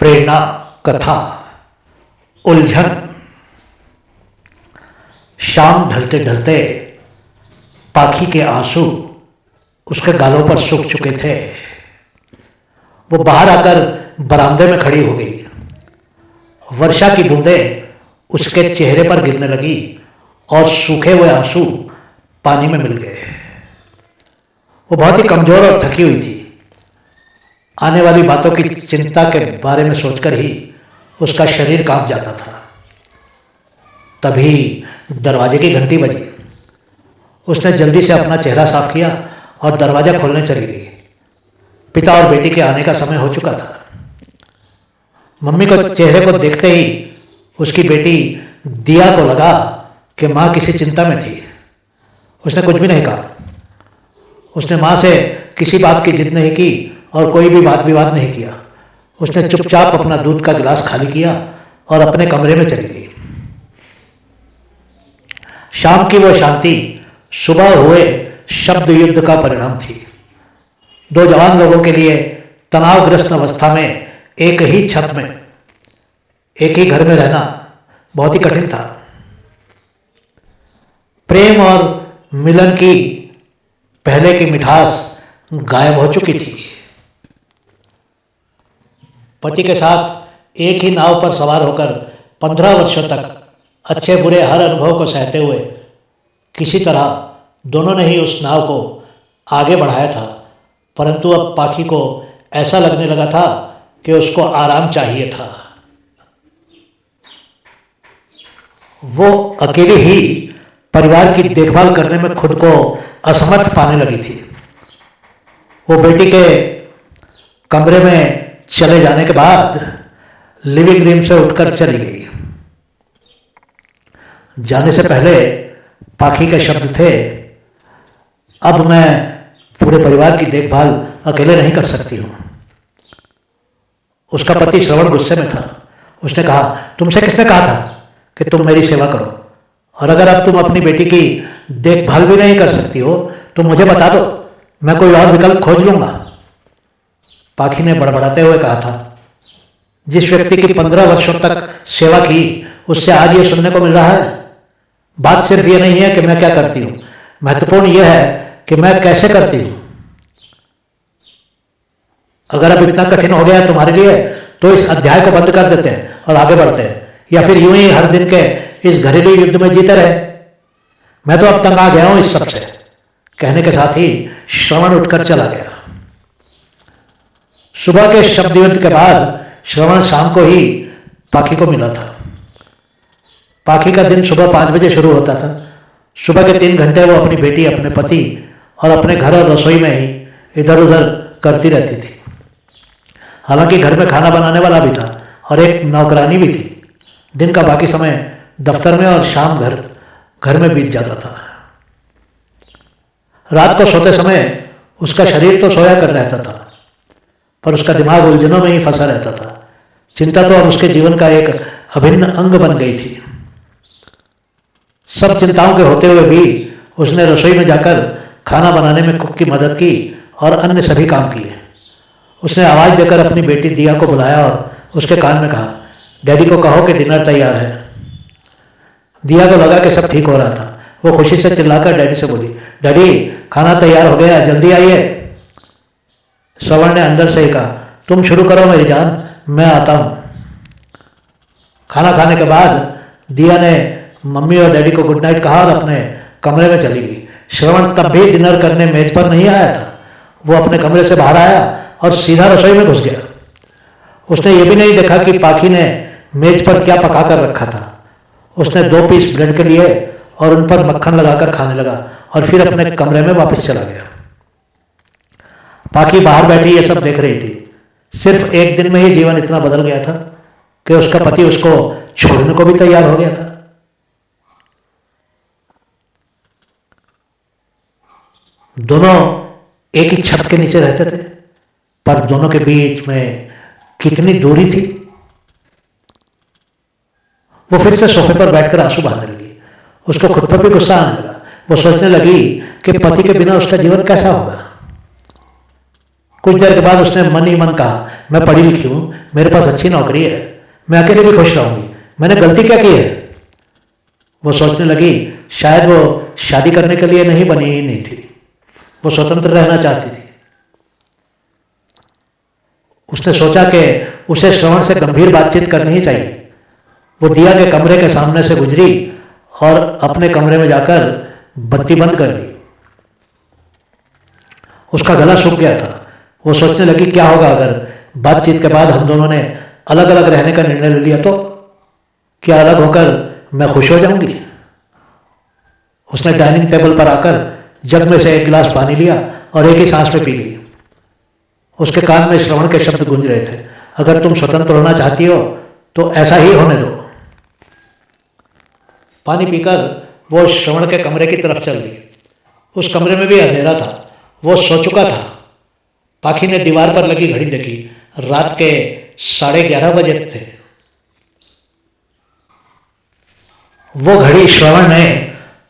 प्रेरणा कथा उलझन। शाम ढलते ढलते पाखी के आंसू उसके गालों पर सूख चुके थे। वो बाहर आकर बरामदे में खड़ी हो गई। वर्षा की बूंदें उसके चेहरे पर गिरने लगी और सूखे हुए आंसू पानी में मिल गए। वो बहुत ही कमजोर और थकी हुई थी। आने वाली बातों की चिंता के बारे में सोचकर ही उसका शरीर कांप जाता था। तभी दरवाजे की घंटी बजी। उसने जल्दी से अपना चेहरा साफ किया और दरवाजा खोलने चली गई। पिता और बेटी के आने का समय हो चुका था। मम्मी को चेहरे को देखते ही उसकी बेटी दिया को लगा कि माँ किसी चिंता में थी। उसने कुछ भी नहीं कहा। उसने माँ से किसी बात की जिद नहीं की और कोई भी वाद विवाद नहीं किया। उसने चुपचाप अपना दूध का गिलास खाली किया और अपने कमरे में चली गई। शाम की वो शांति सुबह हुए शब्द युद्ध का परिणाम थी। दो जवान लोगों के लिए तनावग्रस्त अवस्था में एक ही छत में एक ही घर में रहना बहुत ही कठिन था। प्रेम और मिलन की पहले की मिठास गायब हो चुकी थी। पति के साथ एक ही नाव पर सवार होकर 15 वर्षों तक अच्छे बुरे हर अनुभव को सहते हुए किसी तरह दोनों ने ही उस नाव को आगे बढ़ाया था। परंतु अब पाखी को ऐसा लगने लगा था कि उसको आराम चाहिए था। वो अकेले ही परिवार की देखभाल करने में खुद को असमर्थ पाने लगी थी। वो बेटी के कमरे में चले जाने के बाद लिविंग रूम से उठकर चली गई। जाने से पहले पाखी के शब्द थे, अब मैं पूरे परिवार की देखभाल अकेले नहीं कर सकती हूँ। उसका पति श्रवण गुस्से में था। उसने कहा, तुमसे किसने कहा था कि तुम मेरी सेवा करो? और अगर अब तुम अपनी बेटी की देखभाल भी नहीं कर सकती हो तो मुझे बता दो, मैं कोई और विकल्प खोज लूंगा। पाखी ने बड़बड़ाते हुए कहा था, जिस व्यक्ति की 15 वर्षों तक सेवा की उससे आज ये सुनने को मिल रहा है। बात सिर्फ ये नहीं है कि मैं क्या करती हूँ, महत्वपूर्ण यह है कि मैं कैसे करती हूँ। अगर अब इतना कठिन हो गया तुम्हारे लिए तो इस अध्याय को बंद कर देते हैं और आगे बढ़ते हैं, या फिर यूं ही हर दिन के इस घरेलू युद्ध में जीते रहे। मैं तो अब तंग आ गया हूं इस सब से। कहने के साथ ही श्रवण उठकर चला गया। सुबह के शब्द युद्ध के बाद श्रवण शाम को ही पाखी को मिला था। पाखी का दिन सुबह 5 बजे शुरू होता था। सुबह के 3 घंटे वो अपनी बेटी, अपने पति और अपने घर और रसोई में ही इधर उधर करती रहती थी। हालांकि घर में खाना बनाने वाला भी था और एक नौकरानी भी थी। दिन का बाकी समय दफ्तर में और शाम घर में बीत जाता था। रात को सोते समय उसका शरीर तो सोया कर रहता था, पर उसका दिमाग उलझनों में ही फंसा रहता था। चिंता तो अब उसके जीवन का एक अभिन्न अंग बन गई थी। सब चिंताओं के होते हुए भी उसने रसोई में जाकर खाना बनाने में कुक की मदद की और अन्य सभी काम किए। उसने आवाज़ देकर अपनी बेटी दिया को बुलाया और उसके कान में कहा, डैडी को कहो कि डिनर तैयार है। दिया को लगा कि सब ठीक हो रहा था। वो खुशी से चिल्लाकर डैडी से बोली, डैडी खाना तैयार हो गया, जल्दी आइए। श्रवण ने अंदर से ही कहा, तुम शुरू करो मेरी जान, मैं आता हूँ। खाना खाने के बाद दिया ने मम्मी और डैडी को गुड नाइट कहा और अपने कमरे में चली गई। श्रवण तब भी डिनर करने मेज पर नहीं आया था। वो अपने कमरे से बाहर आया और सीधा रसोई में घुस गया। उसने ये भी नहीं देखा कि पाखी ने मेज पर क्या पका कर रखा था। उसने 2 पीस ब्रेड के लिए और उन पर मक्खन लगाकर खाने लगा और फिर अपने कमरे में वापस चला गया। पाखी बाहर बैठी ये सब देख रही थी। सिर्फ एक दिन में ही जीवन इतना बदल गया था कि उसका पति उसको छोड़ने को भी तैयार हो गया था। दोनों एक ही छत के नीचे रहते थे, पर दोनों के बीच में कितनी दूरी थी। वो फिर से सोफे पर बैठकर आंसू बहाने लगी। उसको खुद पर भी गुस्सा आने लगा। वो सोचने लगी कि पति के बिना उसका जीवन कैसा होगा। कुछ देर के बाद उसने मन ही मन कहा, मैं पढ़ी लिखी हूँ, मेरे पास अच्छी नौकरी है, मैं अकेले भी खुश रहूँगी, मैंने गलती क्या की है। वो सोचने लगी शायद वो शादी करने के लिए नहीं बनी ही नहीं थी, वो स्वतंत्र रहना चाहती थी। उसने सोचा कि उसे श्रवण से गंभीर बातचीत करनी ही चाहिए। वो दिया के कमरे के सामने से गुजरी और अपने कमरे में जाकर बत्ती बंद कर दी। उसका गला सूख गया था। वो सोचने लगी क्या होगा अगर बातचीत के बाद हम दोनों ने अलग अलग रहने का निर्णय ले लिया तो क्या अलग होकर मैं खुश हो जाऊंगी। उसने डाइनिंग टेबल पर आकर जग में से एक गिलास पानी लिया और एक ही सांस में पी ली। उसके कान में श्रवण के शब्द गूंज रहे थे, अगर तुम स्वतंत्र होना चाहती हो तो ऐसा ही होने दो। पानी पीकर वो श्रवण के कमरे की तरफ चल दी। उस कमरे में भी अंधेरा था। वो सो चुका था। पाखी ने दीवार पर लगी घड़ी देखी, रात के 11:30 बजे थे। वो घड़ी श्रवण ने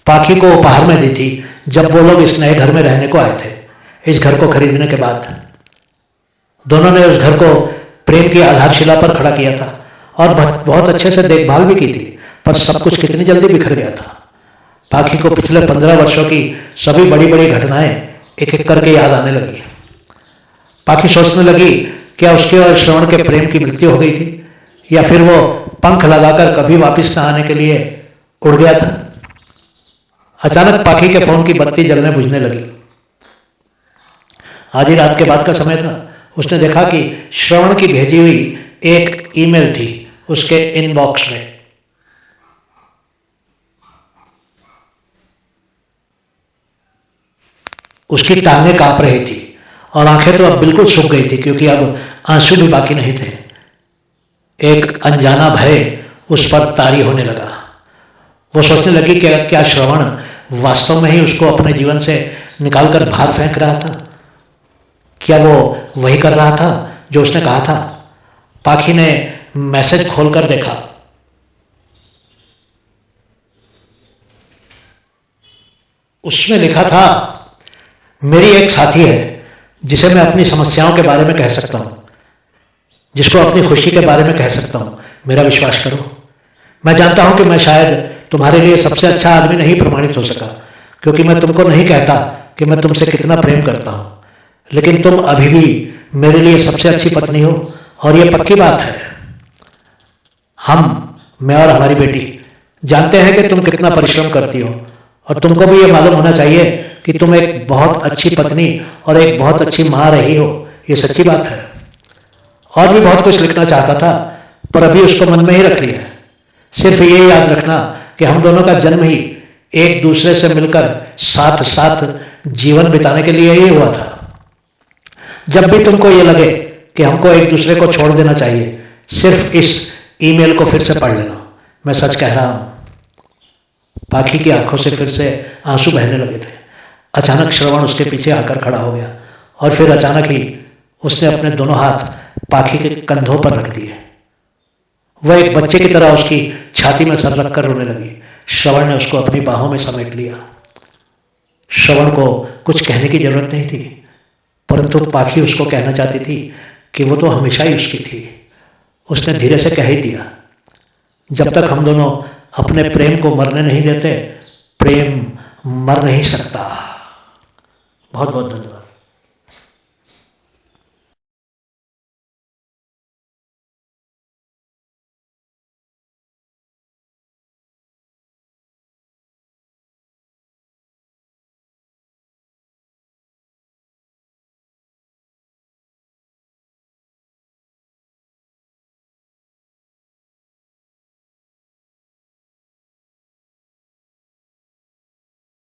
पाखी को उपहार में दी थी जब वो लोग इस नए घर में रहने को आए थे। इस घर को खरीदने के बाद दोनों ने उस घर को प्रेम की आधारशिला पर खड़ा किया था और बहुत अच्छे से देखभाल भी की थी, पर सब कुछ कितनी जल्दी बिखर गया था। पाखी को पिछले 15 वर्षों की सभी बड़ी बड़ी घटनाएं एक एक करके याद आने लगी। पाखी सोचने लगी क्या उसके और श्रवण के प्रेम की मृत्यु हो गई थी या फिर वो पंख लगाकर कभी वापस न आने के लिए उड़ गया था। अचानक पाखी के फोन की बत्ती जलने बुझने लगी। आधी रात के बाद का समय था। उसने देखा कि श्रवण की भेजी हुई एक ईमेल थी उसके इनबॉक्स में। उसकी टांगें कांप रही थी और आंखें तो अब बिल्कुल सूख गई थी क्योंकि अब आंसू भी बाकी नहीं थे। एक अनजाना भय उस पर तारी होने लगा। वो सोचने लगी कि क्या श्रवण वास्तव में ही उसको अपने जीवन से निकालकर बाहर फेंक रहा था। क्या वो वही कर रहा था जो उसने कहा था। पाखी ने मैसेज खोलकर देखा। उसमें लिखा था, मेरी एक साथी है जिसे मैं अपनी समस्याओं के बारे में कह सकता हूं, जिसको अपनी खुशी के बारे में कह सकता हूं। मेरा विश्वास करो। मैं जानता हूं कि मैं शायद तुम्हारे लिए सबसे अच्छा आदमी नहीं प्रमाणित हो सका क्योंकि मैं तुमको नहीं कहता कि मैं तुमसे कितना प्रेम करता हूं, लेकिन तुम अभी भी मेरे लिए सबसे अच्छी पत्नी हो और यह पक्की बात है। मैं और हमारी बेटी जानते हैं कि तुम कितना परिश्रम करती हो और तुमको भी यह मालूम होना चाहिए कि तुम एक बहुत अच्छी पत्नी और एक बहुत अच्छी माँ रही हो। ये सच्ची बात है। और भी बहुत कुछ लिखना चाहता था पर अभी उसको मन में ही रख लिया। सिर्फ ये याद रखना कि हम दोनों का जन्म ही एक दूसरे से मिलकर साथ साथ जीवन बिताने के लिए ही हुआ था। जब भी तुमको ये लगे कि हमको एक दूसरे को छोड़ देना चाहिए, सिर्फ इस ईमेल को फिर से पढ़ लेना। मैं सच कह रहा हूं। पाखी की आंखों से फिर से आंसू बहने लगे थे। अचानक श्रवण उसके पीछे आकर खड़ा हो गया और फिर अचानक ही उसने अपने दोनों हाथ पाखी के कंधों पर रख दिए। वह एक बच्चे की तरह उसकी छाती में सर रखकर रोने लगी। श्रवण ने उसको अपनी बाहों में समेट लिया। श्रवण को कुछ कहने की जरूरत नहीं थी, परंतु पाखी उसको कहना चाहती थी कि वो तो हमेशा ही उसकी थी। उसने धीरे से कह ही दिया, जब तक हम दोनों अपने प्रेम को मरने नहीं देते, प्रेम मर नहीं सकता। बहुत बहुत धन्यवाद।